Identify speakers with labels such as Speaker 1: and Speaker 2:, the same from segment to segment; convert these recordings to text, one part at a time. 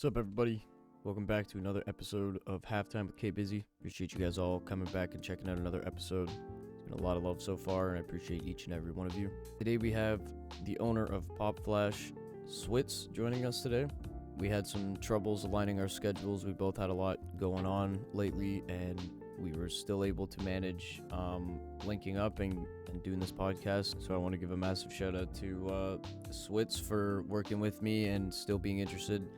Speaker 1: What's up, everybody? Welcome back to another episode of Halftime with Bizzy. Appreciate you guys all coming back and checking out another episode. It's been a lot of love so far, and I appreciate each and every one of you. Today we have the owner of PopFlash, Switz, joining us today. We had some troubles aligning our schedules. We both had a lot going on lately, and we were still able to manage linking up and doing this podcast. So I want to give a massive shout out to Switz for working with me and still being interested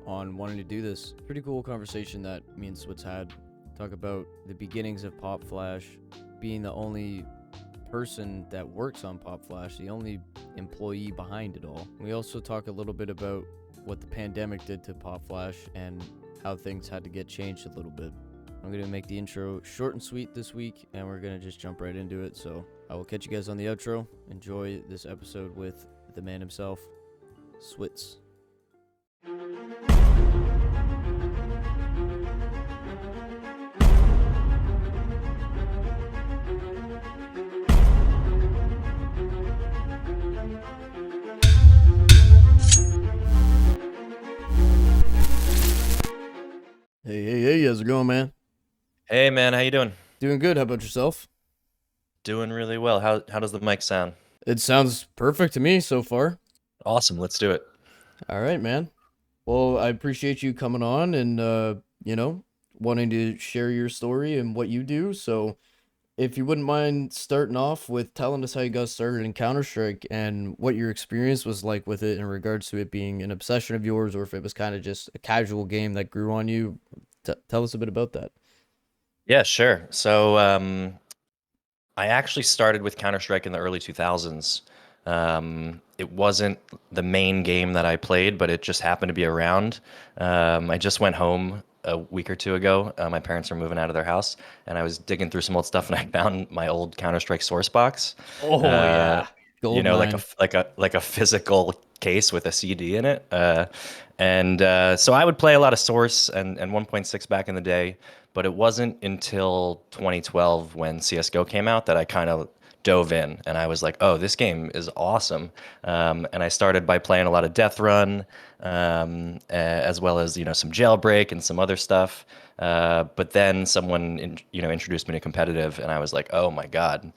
Speaker 1: on wanting to do this. Pretty cool conversation that me and Switz had. Talk about the beginnings of PopFlash, being the only person that works on PopFlash, the only employee behind it all. We also talk a little bit about what the pandemic did to PopFlash and how things had to get changed a little bit. I'm going to make the intro short and sweet this week, and we're going to just jump right into it. So I will catch you guys on the outro. Enjoy this episode with the man himself, Switz. Hey, how's it going, man?
Speaker 2: Hey, man, how you doing?
Speaker 1: Doing good. How about yourself?
Speaker 2: Doing really well. How does the mic sound?
Speaker 1: It sounds perfect to me so far.
Speaker 2: Awesome. Let's do it.
Speaker 1: All right, man. Well, I appreciate you coming on and, wanting to share your story and what you do. So if you wouldn't mind starting off with telling us how you got started in Counter-Strike and what your experience was like with it in regards to it being an obsession of yours, or if it was kind of just a casual game that grew on you. Tell us a bit about that.
Speaker 2: Yeah, sure. So I actually started with Counter-Strike in the early 2000s. It wasn't the main game that I played, but it just happened to be around. I just went home a week or two ago. My parents were moving out of their house, and I was digging through some old stuff, and I found my old Counter-Strike source box.
Speaker 1: Oh, yeah.
Speaker 2: You know, like a physical case with a CD in it. So I would play a lot of Source and 1.6 back in the day, but it wasn't until 2012 when CS:GO came out that I kind of dove in, and I was like, oh, this game is awesome. And I started by playing a lot of Death Run, as well as some Jailbreak and some other stuff. But then someone introduced me to competitive, and I was like, oh my God,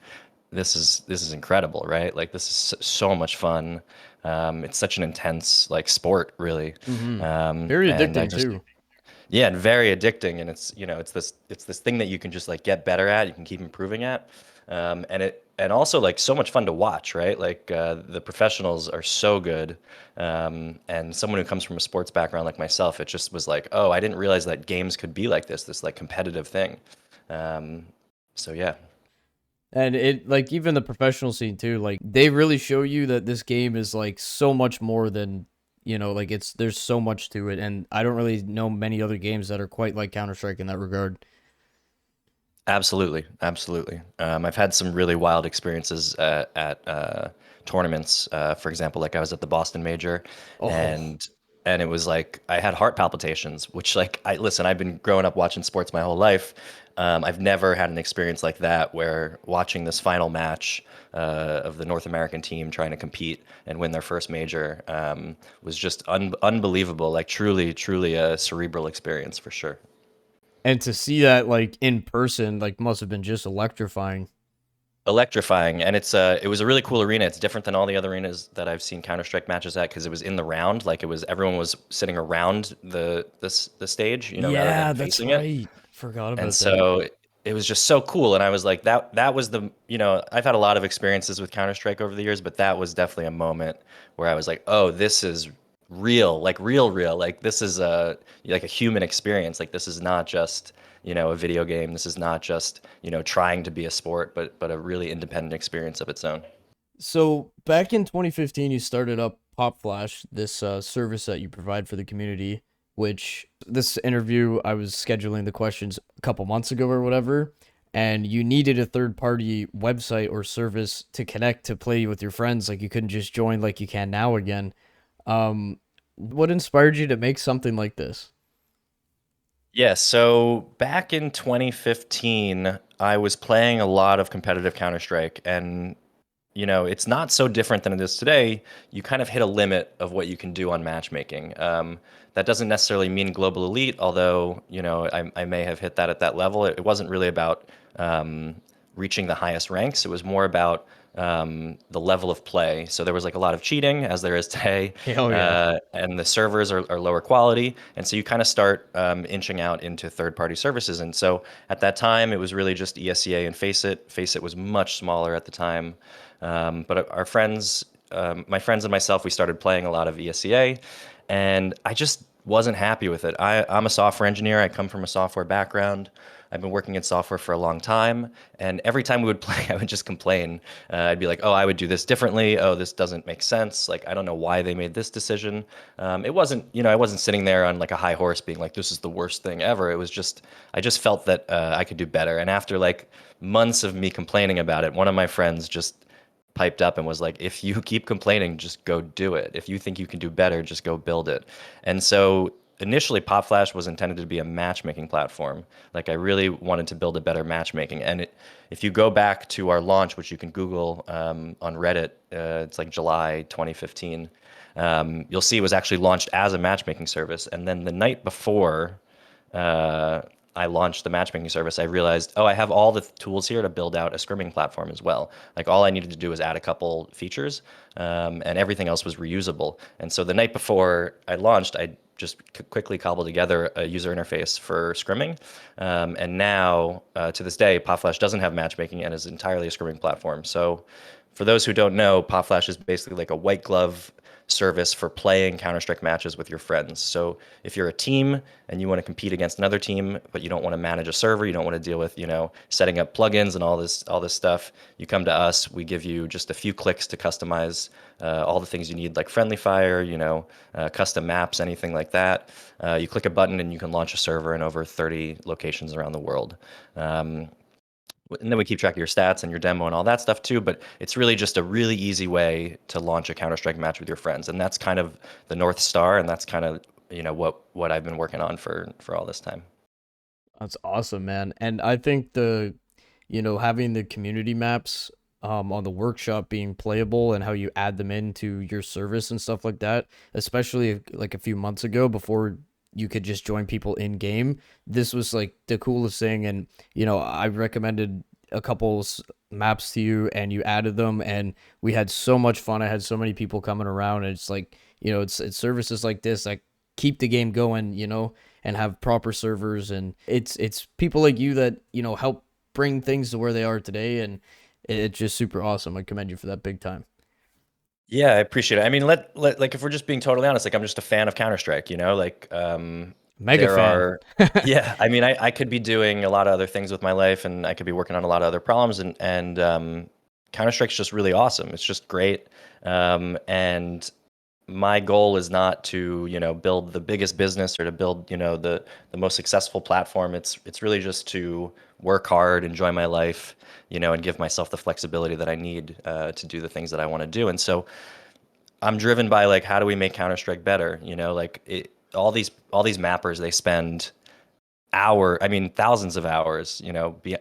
Speaker 2: this is incredible, right? Like, this is so much fun. It's such an intense sport, really.
Speaker 1: Very
Speaker 2: And I
Speaker 1: addicting
Speaker 2: just
Speaker 1: too.
Speaker 2: Yeah, and very addicting, and it's this thing that you can just get better at, you can keep improving at. And also so much fun to watch, right? The professionals are so good. And someone who comes from a sports background like myself, it just was like, oh, I didn't realize that games could be like this competitive thing. So yeah.
Speaker 1: And it, even the professional scene too, they really show you that this game is so much more than, there's so much to it. And I don't really know many other games that are quite like Counter-Strike in that regard.
Speaker 2: Absolutely, absolutely. I've had some really wild experiences at tournaments. For example, I was at the Boston Major,
Speaker 1: Oh,
Speaker 2: and it was like I had heart palpitations. Which I've been growing up watching sports my whole life. I've never had an experience like that where watching this final match of the North American team trying to compete and win their first major was just unbelievable. Truly, truly a cerebral experience for sure.
Speaker 1: and to see that in person, must have been just electrifying.
Speaker 2: Electrifying, and it was a really cool arena. It's different than all the other arenas that I've seen Counter-Strike matches at, because it was in the round. Everyone was sitting around the stage, rather
Speaker 1: Yeah,
Speaker 2: than
Speaker 1: that's
Speaker 2: facing
Speaker 1: right.
Speaker 2: it.
Speaker 1: Forgot
Speaker 2: And
Speaker 1: about that.
Speaker 2: so it was just so cool, and I was like, that was the, I've had a lot of experiences with Counter-Strike over the years, but that was definitely a moment where I was like, oh, this is real, real. This is a human experience. This is not just a video game. This is not just trying to be a sport, but a really independent experience of its own.
Speaker 1: So back in 2015, you started up PopFlash, this service that you provide for the community, which this interview, I was scheduling the questions a couple months ago or whatever, and you needed a third-party website or service to connect to play with your friends. You couldn't just join like you can now again. What inspired you to make something like this?
Speaker 2: Yeah, so back in 2015, I was playing a lot of competitive Counter-Strike, and it's not so different than it is today. You kind of hit a limit of what you can do on matchmaking. That doesn't necessarily mean global elite, although, I may have hit that at that level. It wasn't really about reaching the highest ranks. It was more about the level of play. So there was like a lot of cheating, as there is today,
Speaker 1: Oh yeah.
Speaker 2: and the servers are lower quality. And so you kind of start inching out into third-party services. And so at that time, it was really just ESEA and Faceit. Faceit was much smaller at the time. But our friends, my friends and myself, we started playing a lot of ESEA, and I just wasn't happy with it. I'm a software engineer. I come from a software background. I've been working in software for a long time, and every time we would play, I would just complain. I'd be like, "Oh, I would do this differently. Oh, this doesn't make sense. Like, I don't know why they made this decision." It wasn't, I wasn't sitting there on like a high horse, being like, "This is the worst thing ever." It was just, I just felt that I could do better. And after like months of me complaining about it, one of my friends just piped up and was like, if you keep complaining, just go do it. If you think you can do better, just go build it. And so initially, PopFlash was intended to be a matchmaking platform. Like, I really wanted to build a better matchmaking. And if you go back to our launch, which you can Google on Reddit, it's like July 2015, you'll see it was actually launched as a matchmaking service. And then the night before, uh, I launched the matchmaking service, I realized, oh, I have all the tools here to build out a scrimming platform as well. Like, all I needed to do was add a couple features, and everything else was reusable. And so the night before I launched, I just quickly cobbled together a user interface for scrimming. And now, to this day, PopFlash doesn't have matchmaking and is entirely a scrimming platform. So for those who don't know, PopFlash is basically like a white glove service for playing Counter-Strike matches with your friends. So if you're a team and you want to compete against another team, but you don't want to manage a server, you don't want to deal with, setting up plugins and all this stuff, you come to us. We give you just a few clicks to customize all the things you need, like friendly fire, custom maps, anything like that. You click a button and you can launch a server in over 30 locations around the world. And then we keep track of your stats and your demo and all that stuff too. But it's really just a really easy way to launch a Counter-Strike match with your friends, and that's kind of the North Star, and that's kind of what I've been working on for all this time.
Speaker 1: That's awesome, man. And I think having the community maps on the workshop being playable and how you add them into your service and stuff like that, especially like a few months ago before you could just join people in game. This was like the coolest thing. And, I recommended a couple maps to you and you added them and we had so much fun. I had so many people coming around, and it's like, it's services like this that keep the game going, and have proper servers, and it's people like you that help bring things to where they are today, and it's just super awesome. I commend you for that big time.
Speaker 2: Yeah, I appreciate it. I mean, let like if we're just being totally honest, like I'm just a fan of Counter-Strike, like
Speaker 1: Mega
Speaker 2: there
Speaker 1: fan.
Speaker 2: are yeah, I mean, I could be doing a lot of other things with my life, and I could be working on a lot of other problems, and Counter-Strike's just really awesome. It's just great. And my goal is not to, build the biggest business or to build, the most successful platform. It's really just to work hard, enjoy my life, and give myself the flexibility that I need to do the things that I want to do. And so I'm driven by like, how do we make Counter-Strike better? Like all these mappers, they spend I mean, thousands of hours,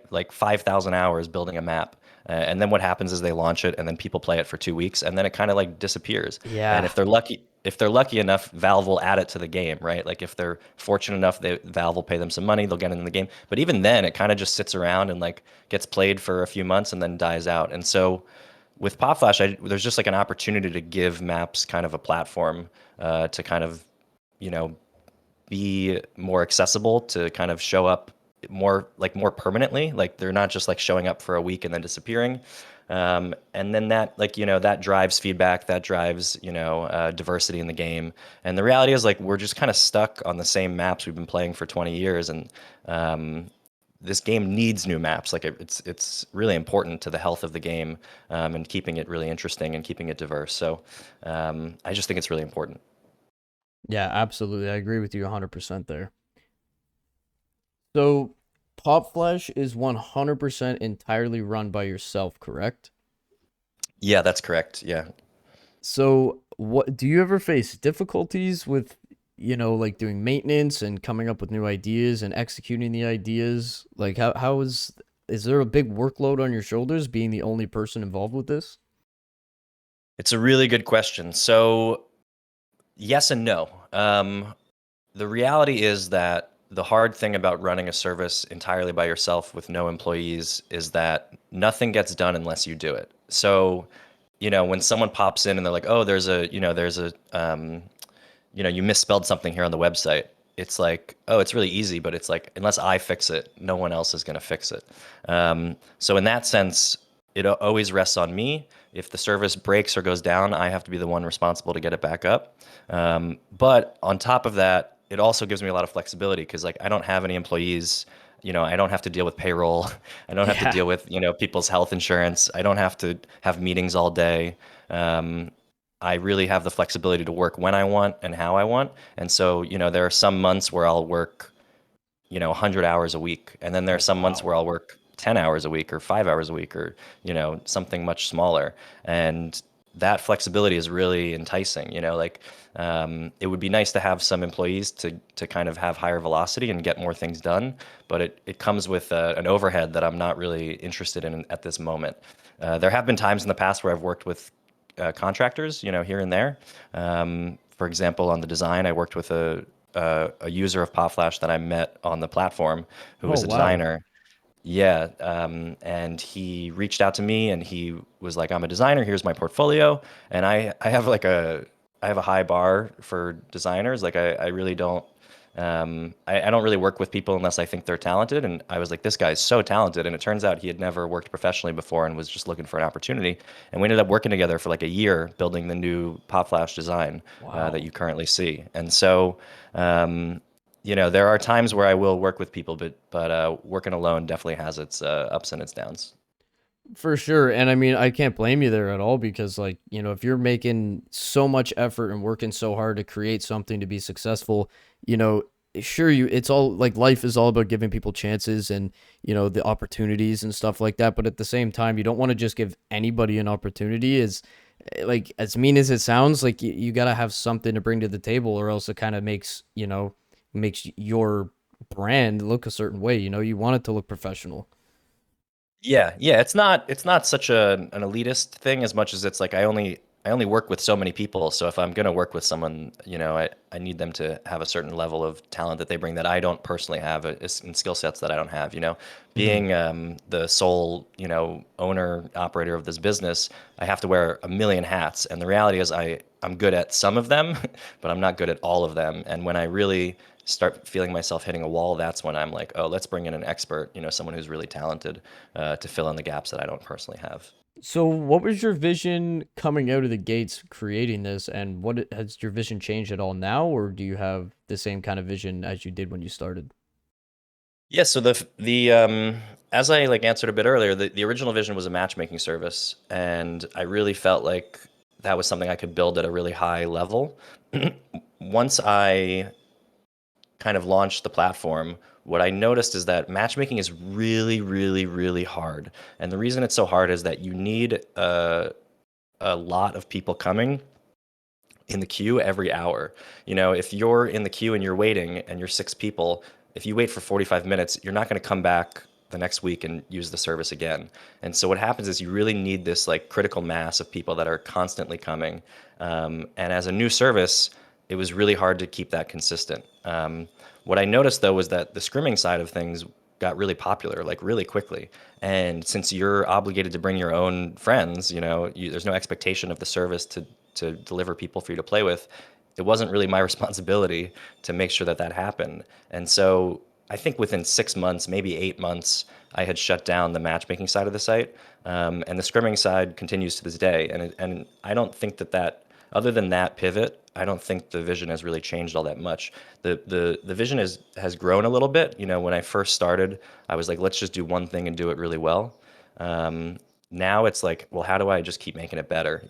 Speaker 2: like 5,000 hours building a map. And then what happens is they launch it and then people play it for 2 weeks and then it kind of like disappears. And
Speaker 1: Yeah.
Speaker 2: if they're lucky enough, Valve will add it to the game, right? Like if they're fortunate enough, Valve will pay them some money, they'll get it in the game. But even then, it kind of just sits around and like gets played for a few months and then dies out. And so with PopFlash, there's just like an opportunity to give maps kind of a platform to kind of, you know, be more accessible, to kind of show up more permanently. Like they're not just like showing up for a week and then disappearing. And then that, like, that drives feedback, that drives, diversity in the game. And the reality is, like, we're just kind of stuck on the same maps we've been playing for 20 years. And this game needs new maps. Like it's really important to the health of the game, and keeping it really interesting and keeping it diverse. So I just think it's really important.
Speaker 1: Yeah, absolutely. I agree with you 100% there. So, Popflash is 100% entirely run by yourself, correct?
Speaker 2: Yeah, that's correct. Yeah.
Speaker 1: So, what do you ever face difficulties with, like doing maintenance and coming up with new ideas and executing the ideas? Like, how is there a big workload on your shoulders being the only person involved with this?
Speaker 2: It's a really good question. So, yes and no. The reality is that the hard thing about running a service entirely by yourself with no employees is that nothing gets done unless you do it. So, when someone pops in and they're like, "Oh, you misspelled something here on the website." It's like, oh, it's really easy, but it's like, unless I fix it, no one else is going to fix it. So in that sense, it always rests on me. If the service breaks or goes down, I have to be the one responsible to get it back up. But on top of that, it also gives me a lot of flexibility because like I don't have any employees. I don't have to deal with payroll. I don't have to
Speaker 1: Yeah.
Speaker 2: deal with people's health insurance. I don't have to have meetings all day. Um, I really have the flexibility to work when I want and how I want. And so, there are some months where I'll work, 100 hours a week. And then there are
Speaker 1: Oh,
Speaker 2: some months
Speaker 1: wow.
Speaker 2: where I'll work 10 hours a week or 5 hours a week or, something much smaller. And that flexibility is really enticing, like it would be nice to have some employees to kind of have higher velocity and get more things done. But it comes with an overhead that I'm not really interested in at this moment. There have been times in the past where I've worked with contractors, here and there. For example, on the design, I worked with a user of PopFlash that I met on the platform who
Speaker 1: Oh,
Speaker 2: was a
Speaker 1: wow.
Speaker 2: designer. Yeah, and he reached out to me and he was like, "I'm a designer. Here's my portfolio." And I have I have a high bar for designers. Like I really don't I don't really work with people unless I think they're talented. And I was like, this guy's so talented. And it turns out he had never worked professionally before and was just looking for an opportunity. And we ended up working together for like a year building the new PopFlash design that
Speaker 1: Wow.
Speaker 2: you currently see. And so, there are times where I will work with people, but working alone definitely has its ups and its downs.
Speaker 1: For sure. And I mean, I can't blame you there at all because, like, if you're making so much effort and working so hard to create something to be successful, you know, sure, it's all like life is all about giving people chances and, the opportunities and stuff like that. But at the same time, you don't want to just give anybody an opportunity. Like, as mean as it sounds, like, you got to have something to bring to the table or else it kind of makes your brand look a certain way. You want it to look professional.
Speaker 2: Yeah, yeah, it's not such an elitist thing as much as it's like I only work with so many people. So if I'm gonna work with someone, I need them to have a certain level of talent that they bring that I don't personally have, and skill sets that I don't have.
Speaker 1: Mhm.
Speaker 2: Being the sole owner operator of this business, I have to wear a million hats, and the reality is I'm good at some of them, but I'm not good at all of them. And when I really start feeling myself hitting a wall, that's when I'm like, oh, let's bring in an expert, someone who's really talented to fill in the gaps that I don't personally have.
Speaker 1: So, what was your vision coming out of the gates creating this, and has your vision changed at all now, or do you have the same kind of vision as you did when you started?
Speaker 2: Yeah, so the as I like answered a bit earlier, the original vision was a matchmaking service, and I really felt like that was something I could build at a really high level. Once I kind of launched the platform, what I noticed is that matchmaking is really, really, really hard. And the reason it's so hard is that you need a lot of people coming in the queue every hour. If you're in the queue and you're waiting and you're six people, if you wait for 45 minutes, you're not going to come back the next week and use the service again. And so what happens is you really need this like critical mass of people that are constantly coming. And as a new service, it was really hard to keep that consistent. What I noticed though was that the scrimming side of things got really popular like really quickly. And since you're obligated to bring your own friends, there's no expectation of the service to deliver people for you to play with. It wasn't really my responsibility to make sure that that happened. And so I think within 6 months, maybe 8 months, I had shut down the matchmaking side of the site, and the scrimming side continues to this day. And I don't think that other than that pivot, I don't think the vision has really changed all that much. The vision has grown a little bit. When I first started, I was like, let's just do one thing and do it really well. Um, Now it's like, well, how do I just keep making it better?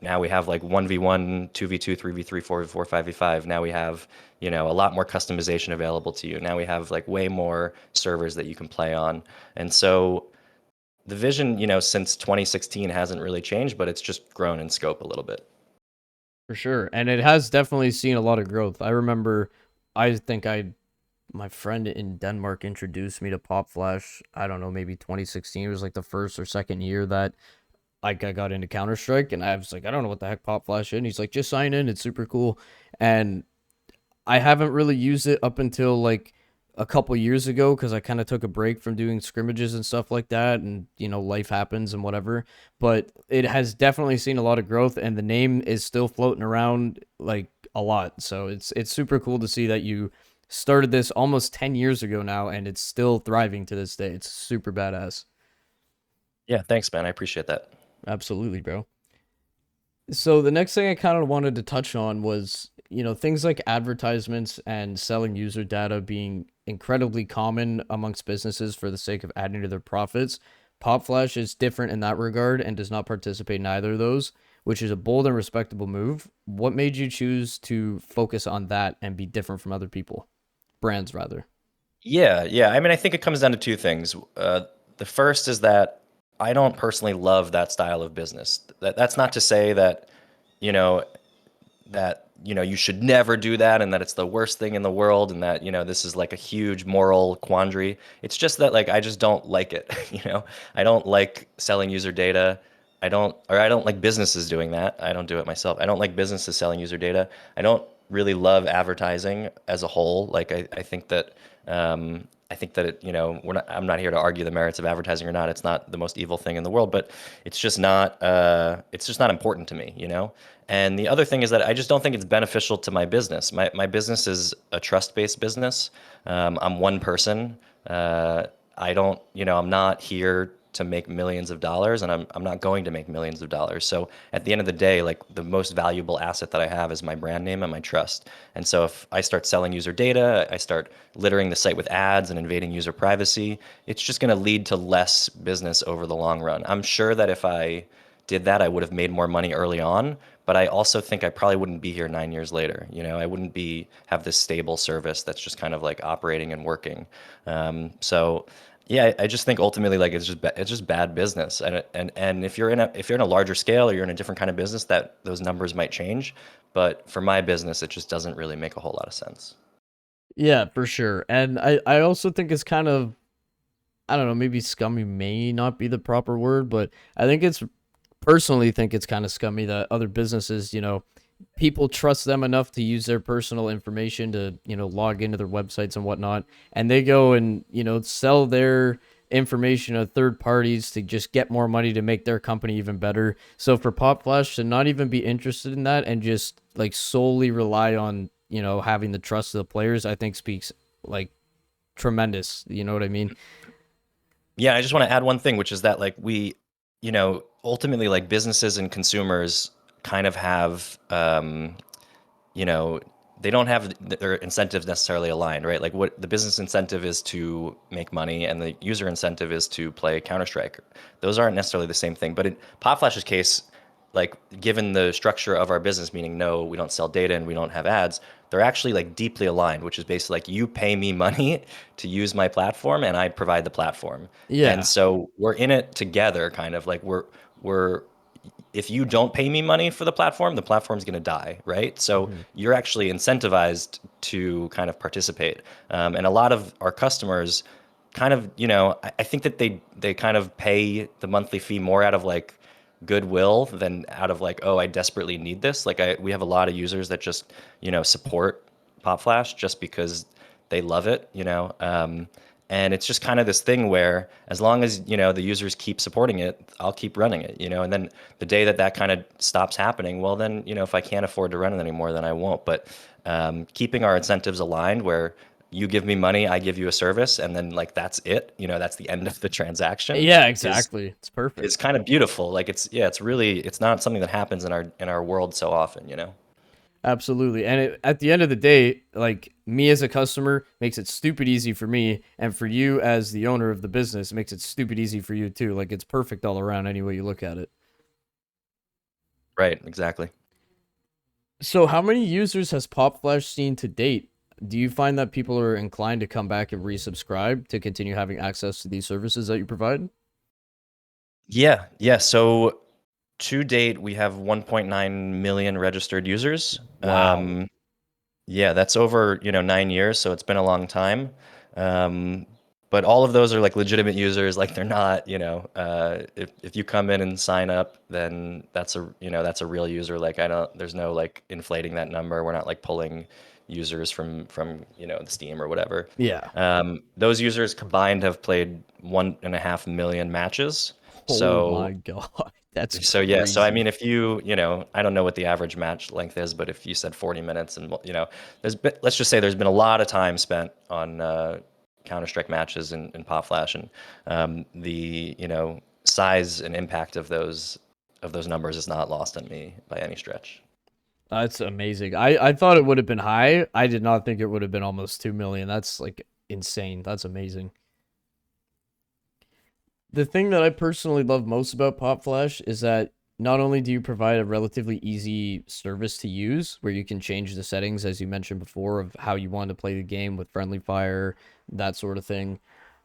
Speaker 2: Now we have like 1v1, 2v2, 3v3, 4v4, 5v5. Now we have, a lot more customization available to you. Now we have like way more servers that you can play on. And so the vision, since 2016 hasn't really changed, but it's just grown in scope a little bit.
Speaker 1: For sure. And it has definitely seen a lot of growth. I remember, I think my friend in Denmark introduced me to Pop Flash. I don't know, maybe 2016 it was like the first or second year that like I got into Counter Strike, and I was like, I don't know what the heck PopFlash is. And he's like, just sign in, it's super cool. And I haven't really used it up until like a couple years ago because I kind of took a break from doing scrimmages and stuff like that, and life happens and whatever. But it has definitely seen a lot of growth, and the name is still floating around like a lot. So it's super cool to see that you started this almost 10 years ago now, and it's still thriving to this day. It's super badass.
Speaker 2: Yeah, thanks, man. I appreciate that.
Speaker 1: Absolutely, bro. So the next thing I kind of wanted to touch on was, things like advertisements and selling user data being incredibly common amongst businesses for the sake of adding to their profits. Popflash is different in that regard and does not participate in either of those, which is a bold and respectable move. What made you choose to focus on that and be different from other people, brands rather?
Speaker 2: Yeah, yeah. I mean, I think it comes down to two things. The first is that I don't personally love that style of business. That's not to say that, you know, you should never do that and that it's the worst thing in the world and that this is like a huge moral quandary. It's just that like I just don't like it. I don't like selling user data. I don't like businesses doing that. I don't do it myself. I don't like businesses selling user data. I don't really love advertising as a whole. Like I think that I'm not here to argue the merits of advertising or not. It's not the most evil thing in the world, but it's just not important to me. And the other thing is that I just don't think it's beneficial to my business. My business is a trust-based business. I'm one person. I don't, I'm not here to make millions of dollars, and I'm not going to make millions of dollars. So at the end of the day, like the most valuable asset that I have is my brand name and my trust. And so if I start selling user data, I start littering the site with ads and invading user privacy, it's just going to lead to less business over the long run. I'm sure that if I did that, I would have made more money early on. But I also think I probably wouldn't be here 9 years later. I wouldn't have this stable service that's just kind of like operating and working. So yeah, I just think ultimately like it's just bad business. And if you're in a larger scale or you're in a different kind of business, that those numbers might change. But for my business, it just doesn't really make a whole lot of sense.
Speaker 1: Yeah, for sure. And I also think it's kind of, I don't know, maybe scummy may not be the proper word, but I think it's personally think it's kind of scummy that other businesses, people trust them enough to use their personal information to, log into their websites and whatnot. And they go and, sell their information to third parties to just get more money to make their company even better. So for PopFlash to not even be interested in that and just like solely rely on, having the trust of the players, I think speaks like tremendous. You know what I mean?
Speaker 2: Yeah, I just want to add one thing, which is that like ultimately like businesses and consumers kind of have you know, they don't have their incentives necessarily aligned, right? Like what the business incentive is to make money and the user incentive is to play Counter-Strike. Those aren't necessarily the same thing. But in Popflash's case, like given the structure of our business, meaning no, we don't sell data and we don't have ads, they're actually like deeply aligned, which is basically like you pay me money to use my platform and I provide the platform. And
Speaker 1: Yeah.
Speaker 2: so we're in it together, kind of like we're if you don't pay me money for the platform's going to die, right? So
Speaker 1: Mhm.
Speaker 2: you're actually incentivized to kind of participate. And a lot of our customers kind of, I think that they kind of pay the monthly fee more out of like goodwill than out of like, oh, I desperately need this. Like we have a lot of users that just, support PopFlash just because they love it. And it's just kind of this thing where as long as, the users keep supporting it, I'll keep running it. And then the day that that kind of stops happening, well, then, if I can't afford to run it anymore, then I won't. But keeping our incentives aligned where you give me money, I give you a service, and then like that's it, that's the end of the transaction
Speaker 1: Yeah,
Speaker 2: is
Speaker 1: exactly. It's
Speaker 2: is
Speaker 1: perfect.
Speaker 2: kind of beautiful. Like it's not something that happens in our world so often.
Speaker 1: Absolutely. And at the end of the day, like me as a customer makes it stupid easy for me. And for you as the owner of the business, it makes it stupid easy for you too. Like it's perfect all around any way you look at it.
Speaker 2: Right, exactly.
Speaker 1: So, how many users has PopFlash seen to date? Do you find that people are inclined to come back and resubscribe to continue having access to these services that you provide?
Speaker 2: Yeah, yeah. So to date, we have 1.9 million registered users.
Speaker 1: Wow.
Speaker 2: Yeah, that's over 9 years, so it's been a long time. Um, but all of those are like legitimate users. Like they're not, if you come in and sign up, then that's a real user. Like I don't, there's no like inflating that number. We're not like pulling users from the Steam or whatever.
Speaker 1: Yeah.
Speaker 2: Those users combined have played 1.5 million matches.
Speaker 1: Oh my
Speaker 2: So
Speaker 1: god, that's
Speaker 2: so yeah, so I
Speaker 1: crazy.
Speaker 2: mean, if I don't know what the average match length is, but if you said 40 minutes, and let's just say there's been a lot of time spent on Counter-Strike matches in PopFlash, and the size and impact of those numbers is not lost on me by any stretch.
Speaker 1: That's amazing. I thought it would have been high. I did not think it would have been almost 2 million. That's like insane. That's amazing. The thing that I personally love most about PopFlash is that not only do you provide a relatively easy service to use where you can change the settings, as you mentioned before, of how you want to play the game with friendly fire, that sort of thing.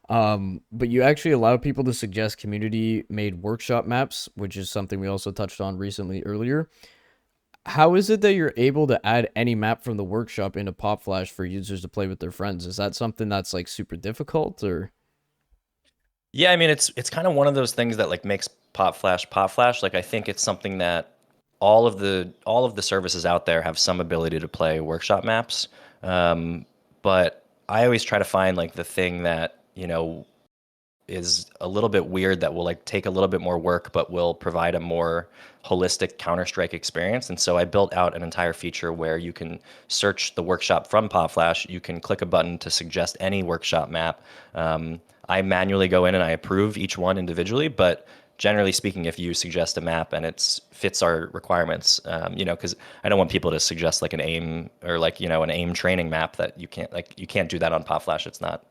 Speaker 1: But you actually allow people to suggest community made workshop maps, which is something we also touched on recently earlier. How is it that you're able to add any map from the workshop into PopFlash for users to play with their friends? Is that something that's like super difficult or?
Speaker 2: Yeah, I mean, it's kind of one of those things that like makes PopFlash PopFlash. Like I think it's something that all of the services out there have some ability to play workshop maps. But I always try to find like the thing that, is a little bit weird that will like take a little bit more work but will provide a more holistic Counter-Strike experience. And so I built out an entire feature where you can search the workshop from PopFlash. You can click a button to suggest any workshop map. I manually go in and I approve each one individually, but generally speaking, if you suggest a map and it fits our requirements, because I don't want people to suggest like an aim or like an aim training map that you can't do that on PopFlash. It's not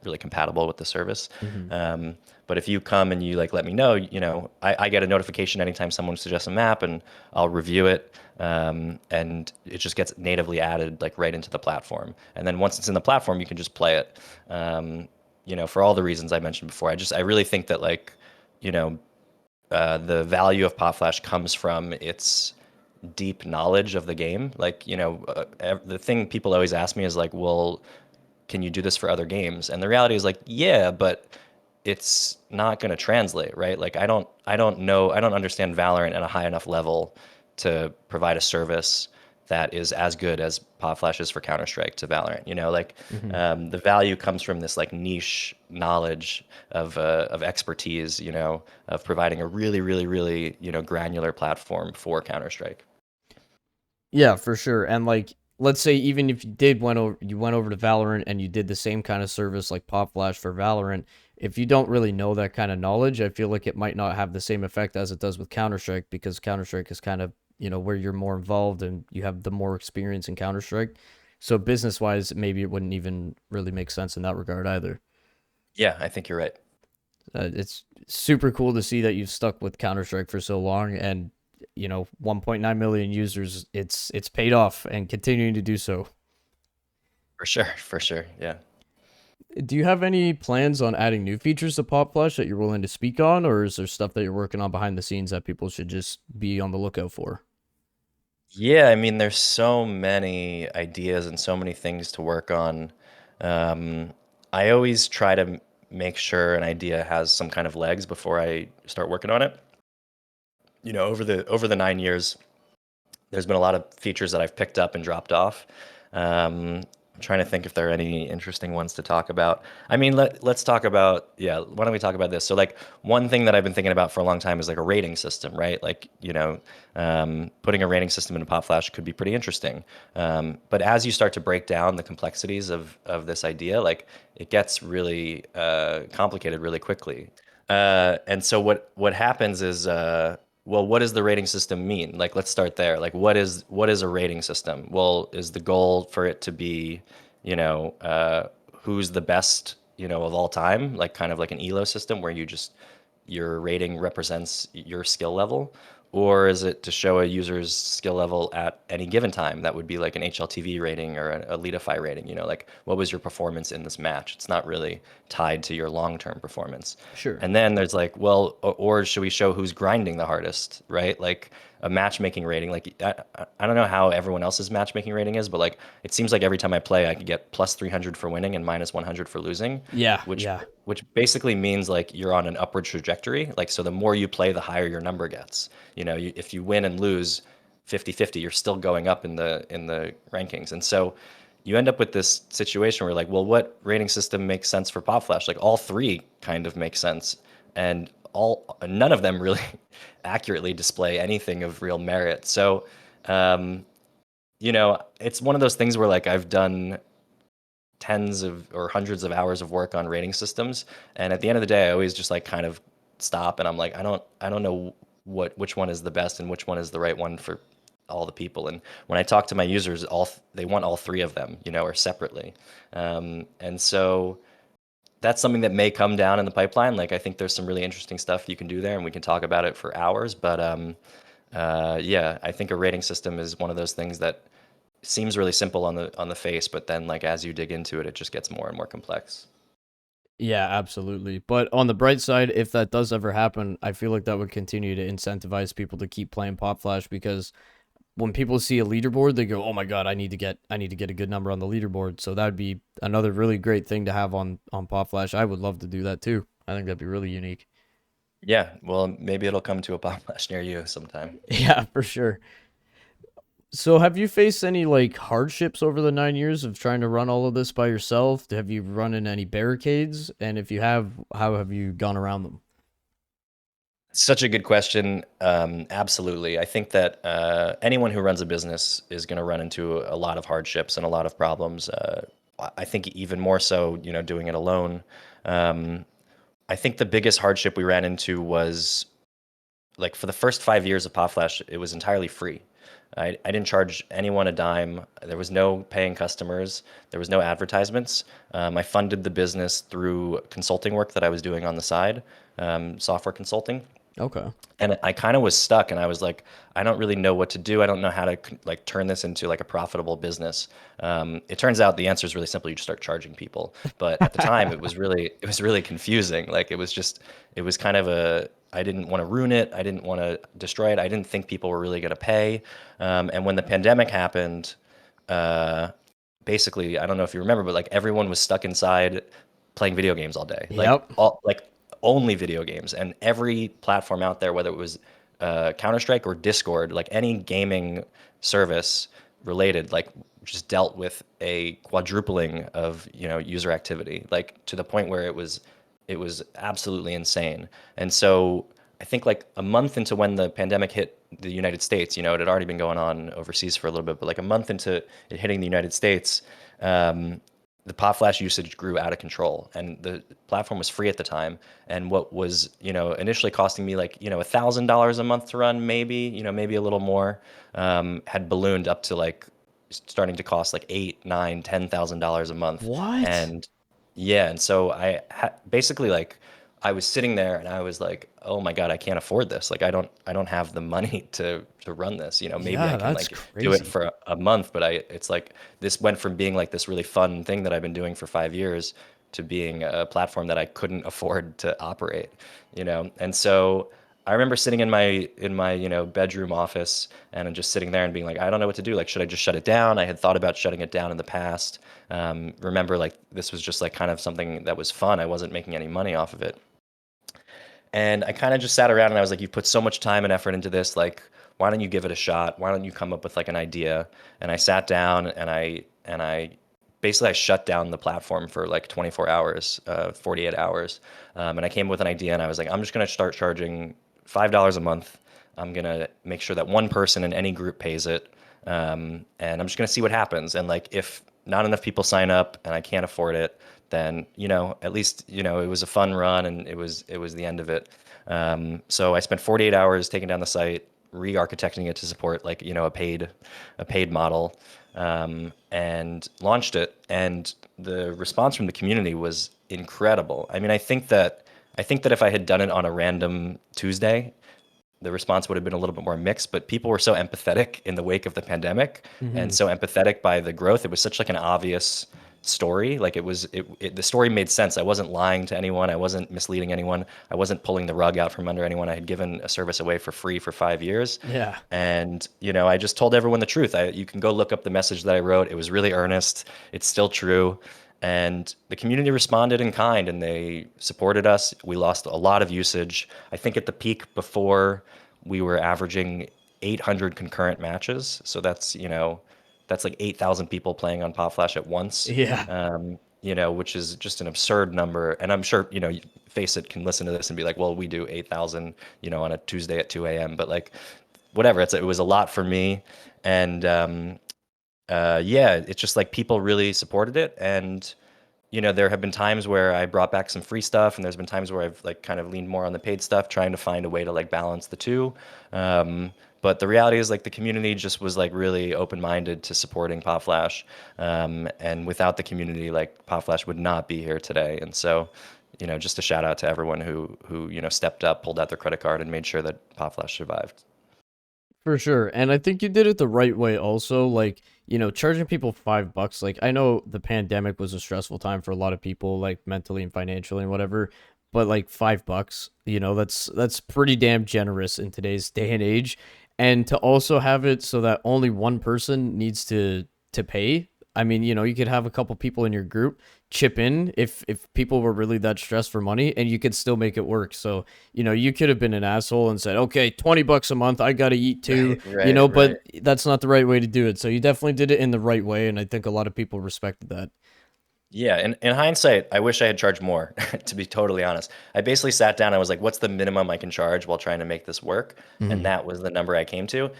Speaker 2: really compatible with the service.
Speaker 1: Mhm.
Speaker 2: But if you come and you like let me know, I get a notification anytime someone suggests a map, and I'll review it. And it just gets natively added like right into the platform. And then once it's in the platform, you can just play it. For all the reasons I mentioned before. I really think that like, you know, the value of PopFlash comes from its deep knowledge of the game. Like, the thing people always ask me is like, well, can you do this for other games? And the reality is like, yeah, but it's not going to translate, right? Like, I don't understand Valorant at a high enough level to provide a service that is as good as PopFlash is for Counter-Strike to Valorant.
Speaker 1: Mhm.
Speaker 2: The value comes from this like niche knowledge of expertise, of providing a really, really, really, granular platform for Counter-Strike.
Speaker 1: Yeah, for sure. And like, let's say even if you went over to Valorant and you did the same kind of service like PopFlash for Valorant, if you don't really know that kind of knowledge, I feel like it might not have the same effect as it does with Counter-Strike because Counter-Strike is kind of, where you're more involved and you have the more experience in Counter-Strike. So business-wise, maybe it wouldn't even really make sense in that regard either.
Speaker 2: Yeah, I think you're right.
Speaker 1: It's super cool to see that you've stuck with Counter Strike for so long, and 1.9 million users. It's paid off and continuing to do so.
Speaker 2: For sure, for sure. Yeah.
Speaker 1: Do you have any plans on adding new features to Pop Flash that you're willing to speak on, or is there stuff that you're working on behind the scenes that people should just be on the lookout for?
Speaker 2: Yeah, I mean, there's so many ideas and so many things to work on. Um, I always try to make sure an idea has some kind of legs before I start working on it. Over the 9 years, there's been a lot of features that I've picked up and dropped off. I'm trying to think if there are any interesting ones to talk about. I mean, let's talk about, yeah, why don't we talk about this? So like one thing that I've been thinking about for a long time is like a rating system, right? Like, putting a rating system into PopFlash could be pretty interesting. But as you start to break down the complexities of this idea, like it gets really complicated really quickly. And so what happens is, well, what does the rating system mean? Like, let's start there. Like, what is a rating system? Well, is the goal for it to be, who's the best, of all time? Like, kind of like an ELO system where your rating represents your skill level, or is it to show a user's skill level at any given time? That would be like an HLTV rating or a Leadify rating. Like what was your performance in this match? It's not really tied to your long-term performance.
Speaker 1: Sure.
Speaker 2: And then there's like, well, or should we show who's grinding the hardest, right? Like, a matchmaking rating. Like I don't know how everyone else's matchmaking rating is, but like it seems like every time I play, I could get plus 300 for winning and minus 100 for losing,
Speaker 1: Yeah,
Speaker 2: which
Speaker 1: yeah.
Speaker 2: which basically means like you're on an upward trajectory. Like so, the more you play, the higher your number gets. If you win and lose 50-50, you're still going up in the rankings, and so you end up with this situation where like, well, what rating system makes sense for PopFlash? Like all three kind of make sense, and none of them really accurately display anything of real merit. So, it's one of those things where like I've done tens of or hundreds of hours of work on rating systems, and at the end of the day, I always just like kind of stop and I'm like, I don't know which one is the best and which one is the right one for all the people. And when I talk to my users, they want all three of them, or separately. And so that's something that may come down in the pipeline. Like I think there's some really interesting stuff you can do there, and we can talk about it for hours. But yeah, I think a rating system is one of those things that seems really simple on the face, but then like as you dig into it, it just gets more and more complex.
Speaker 1: Yeah, absolutely. But on the bright side, if that does ever happen, I feel like that would continue to incentivize people to keep playing Pop Flash because when people see a leaderboard, they go, "Oh my god, I need to get a good number on the leaderboard." So that would be another really great thing to have on Pop Flash. I would love to do that too. I think that'd be really unique.
Speaker 2: Yeah, well, maybe it'll come to a pop flash near you sometime.
Speaker 1: Yeah, for sure. So have you faced any like hardships over the 9 years of trying to run all of this by yourself? Have you run in any barricades? And if you have, how have you gone around them?
Speaker 2: Such a good question. Absolutely. I think that anyone who runs a business is going to run into a lot of hardships and a lot of problems. I think even more so, doing it alone. Um, I think the biggest hardship we ran into was like for the first 5 years of PopFlash, it was entirely free. I didn't charge anyone a dime. There was no paying customers. There was no advertisements. I funded the business through consulting work that I was doing on the side, software consulting.
Speaker 1: Okay.
Speaker 2: And I kind of was stuck, and I was like, I don't really know what to do. I don't know how to like turn this into like a profitable business. It turns out the answer is really simple. You just start charging people. But at the time, it was really confusing. Like it was kind of I didn't want to ruin it. I didn't want to destroy it. I didn't think people were really going to pay. And when the pandemic happened, uh, basically, I don't know if you remember, but like everyone was stuck inside playing video games all day. Like
Speaker 1: Yep.
Speaker 2: only video games, and every platform out there, whether it was Counter-Strike or Discord, like any gaming service related, like just dealt with a quadrupling of user activity, like to the point where it was absolutely insane. And so I think like a month into when the pandemic hit the United States, it had already been going on overseas for a little bit, but like a month into it hitting the United States, the PopFlash usage grew out of control, and the platform was free at the time. And what was initially costing me like $1,000 a month to run, maybe a little more, had ballooned up to like starting to cost like eight, nine, $10,000 a month.
Speaker 1: What?
Speaker 2: And yeah, and so basically like I was sitting there and I was like, oh my God, I can't afford this. Like I don't have the money to run this. Maybe I
Speaker 1: Yeah,
Speaker 2: can
Speaker 1: that's
Speaker 2: like do it
Speaker 1: crazy.
Speaker 2: for a month, but it's like this went from being like this really fun thing that I've been doing for 5 years to being a platform that I couldn't afford to operate. And so I remember sitting in my bedroom office and just sitting there and being like, I don't know what to do. Like, should I just shut it down? I had thought about shutting it down in the past. Remember, like this was just like kind of something that was fun. I wasn't making any money off of it. And I kind of just sat around and I was like, you put so much time and effort into this. Like, why don't you give it a shot? Why don't you come up with like an idea? And I sat down and I basically I shut down the platform for like 24 hours, 48 hours. And I came up with an idea and I was like, I'm just going to start charging $5 a month. I'm going to make sure that one person in any group pays it. And I'm just going to see what happens. And like, if not enough people sign up and I can't afford it, then at least it was a fun run and it was the end of it. So I spent 48 hours taking down the site, re-architecting it to support like a paid model, and launched it. And the response from the community was incredible. I mean, I think that if I had done it on a random Tuesday, the response would have been a little bit more mixed, but people were so empathetic in the wake of the pandemic and
Speaker 1: Hmm.
Speaker 2: so empathetic by the growth. It was such like an obvious story. Like the story made sense. I wasn't lying to anyone. I wasn't misleading anyone. I wasn't pulling the rug out from under anyone. I had given a service away for free for 5 years.
Speaker 1: Yeah.
Speaker 2: And, I just told everyone the truth. You can go look up the message that I wrote. It was really earnest. It's still true. And the community responded in kind and they supported us. We lost a lot of usage. I think at the peak before we were averaging 800 concurrent matches. So that's like 8,000 people playing on PopFlash at once,
Speaker 1: Yeah.
Speaker 2: which is just an absurd number. And I'm sure, Faceit can listen to this and be like, well, we do 8,000, on a Tuesday at 2 a.m. But like, whatever, it was a lot for me. And yeah, it's just like people really supported it. And, there have been times where I brought back some free stuff, and there's been times where I've like kind of leaned more on the paid stuff, trying to find a way to like balance the two. But the reality is like the community just was like really open-minded to supporting PopFlash. And without the community, like PopFlash would not be here today. And so, just a shout out to everyone who stepped up, pulled out their credit card, and made sure that PopFlash survived.
Speaker 1: For sure. And I think you did it the right way also. Like, charging people $5. Like, I know the pandemic was a stressful time for a lot of people, like mentally and financially and whatever. But like $5, that's pretty damn generous in today's day and age. And to also have it so that only one person needs to pay. I mean, you could have a couple people in your group chip in if people were really that stressed for money, and you could still make it work. So, you could have been an asshole and said, okay, $20 a month, I gotta eat too, but that's not the right way to do it. So you definitely did it in the right way, and I think a lot of people respected that.
Speaker 2: Yeah, in hindsight, I wish I had charged more, to be totally honest. I basically sat down and I was like, what's the minimum I can charge while trying to make this work? And
Speaker 1: Mhm.
Speaker 2: that was the number I came to.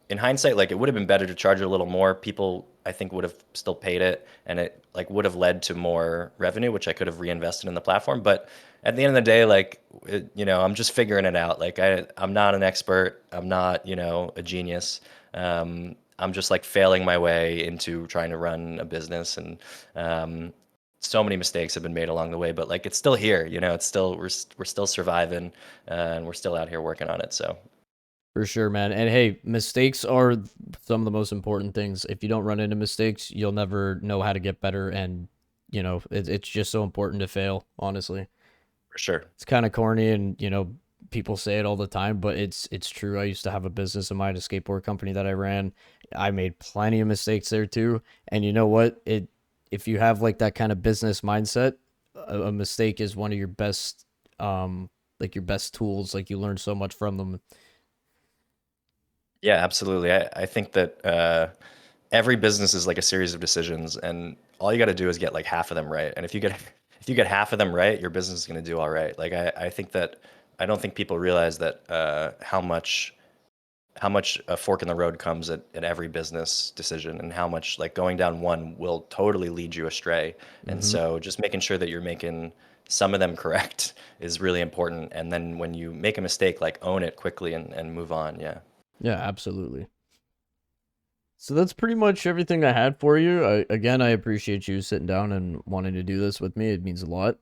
Speaker 2: In hindsight, like it would have been better to charge a little more. People, I think, would have still paid it, and it like would have led to more revenue, which I could have reinvested in the platform. But at the end of the day, like I'm just figuring it out. Like I'm not an expert. I'm not, a genius. I'm just like failing my way into trying to run a business, and so many mistakes have been made along the way. But like it's still here. It's still we're still surviving, and we're still out here working on it. So.
Speaker 1: For sure, man. And hey, mistakes are some of the most important things. If you don't run into mistakes, you'll never know how to get better. And, it's just so important to fail, honestly.
Speaker 2: For sure.
Speaker 1: It's kind of corny and, people say it all the time, but it's true. I used to have a business of mine, a skateboard company that I ran. I made plenty of mistakes there too. And you know what? If you have like that kind of business mindset, a mistake is one of your best, like your best tools. Like you learn so much from them.
Speaker 2: Yeah, absolutely. I think that every business is like a series of decisions, and all you got to do is get like half of them right. And if you get half of them right, your business is going to do all right. Like I think that I don't think people realize that how much a fork in the road comes at every business decision, and how much like going down one will totally lead you astray. And
Speaker 1: Hmm.
Speaker 2: so just making sure that you're making some of them correct is really important. And then when you make a mistake, like own it quickly and move on. Yeah.
Speaker 1: Yeah, absolutely. So that's pretty much everything I had for you. I appreciate you sitting down and wanting to do this with me. It means a lot.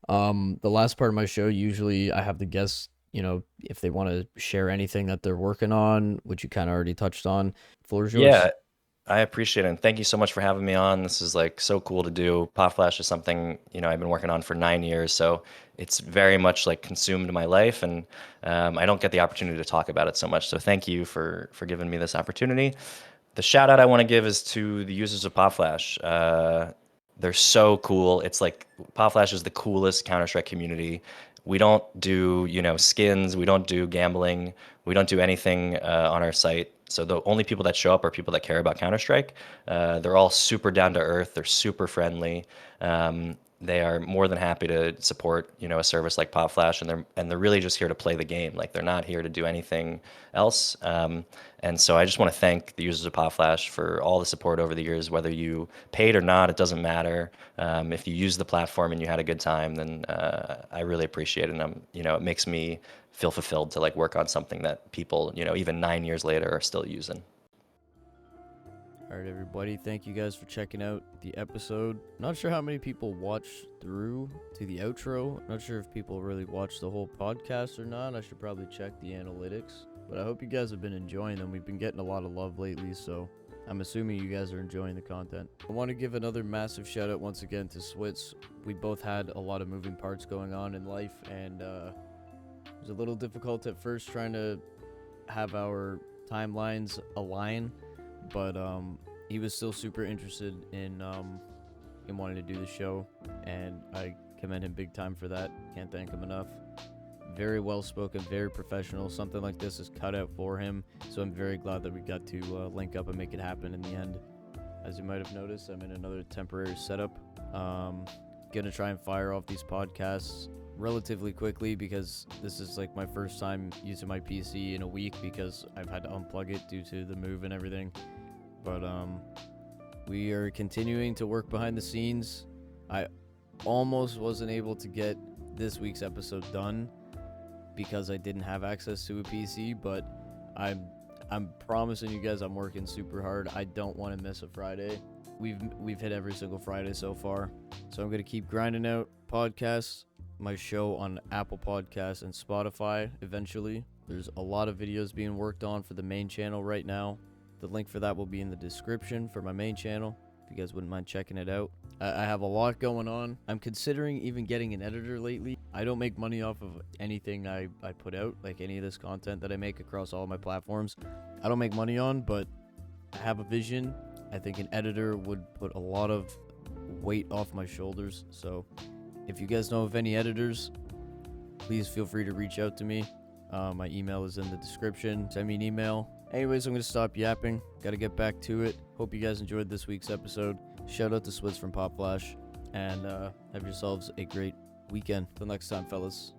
Speaker 1: The last part of my show, usually I have the guests, if they want to share anything that they're working on, which you kind of already touched on. Floor's yours.
Speaker 2: Yeah, I appreciate it. And thank you so much for having me on. This is like so cool to do. Popflash is something, I've been working on for 9 years. So it's very much like consumed my life, and I don't get the opportunity to talk about it so much. So thank you for giving me this opportunity. The shout out I want to give is to the users of Popflash. They're so cool. It's like Popflash is the coolest Counter-Strike community. We don't do, skins. We don't do gambling. We don't do anything on our site. So the only people that show up are people that care about Counter-Strike. They're all super down to earth. They're super friendly. They are more than happy to support, a service like Popflash, and they're really just here to play the game. Like they're not here to do anything else. And so I just want to thank the users of Popflash for all the support over the years. Whether you paid or not, it doesn't matter. If you use the platform and you had a good time, then I really appreciate it. And it makes me feel fulfilled to like work on something that people, even 9 years later, are still using.
Speaker 1: All right, everybody. Thank you guys for checking out the episode. Not sure how many people watched through to the outro. Not sure if people really watched the whole podcast or not. I should probably check the analytics. But I hope you guys have been enjoying them. We've been getting a lot of love lately, so I'm assuming you guys are enjoying the content. I want to give another massive shout out once again to Switz. We both had a lot of moving parts going on in life, and it was a little difficult at first trying to have our timelines align, but he was still super interested in wanting to do the show, and I commend him big time for that. Can't thank him enough. Very well spoken, very professional. Something like this is cut out for him, so I'm very glad that we got to link up and make it happen in the end. As you might have noticed, I'm in another temporary setup. Gonna try and fire off these podcasts relatively quickly because this is like my first time using my PC in a week because I've had to unplug it due to the move and everything. But we are continuing to work behind the scenes. I almost wasn't able to get this week's episode done because I didn't have access to a PC, but I'm promising you guys I'm working super hard. I don't want to miss a Friday. We've hit every single Friday so far, so I'm gonna keep grinding out podcasts, my show on Apple Podcasts and Spotify eventually. There's a lot of videos being worked on for the main channel right now. The link for that will be in the description for my main channel if you guys wouldn't mind checking it out. I have a lot going on. I'm considering even getting an editor lately. I don't make money off of anything I put out, like any of this content that I make across all my platforms. I don't make money on, but I have a vision. I think an editor would put a lot of weight off my shoulders. So if you guys know of any editors, please feel free to reach out to me. My email is in the description. Send me an email. Anyways, I'm going to stop yapping. Got to get back to it. Hope you guys enjoyed this week's episode. Shout out to Switz from PopFlash. And have yourselves a great weekend. Till next time, fellas.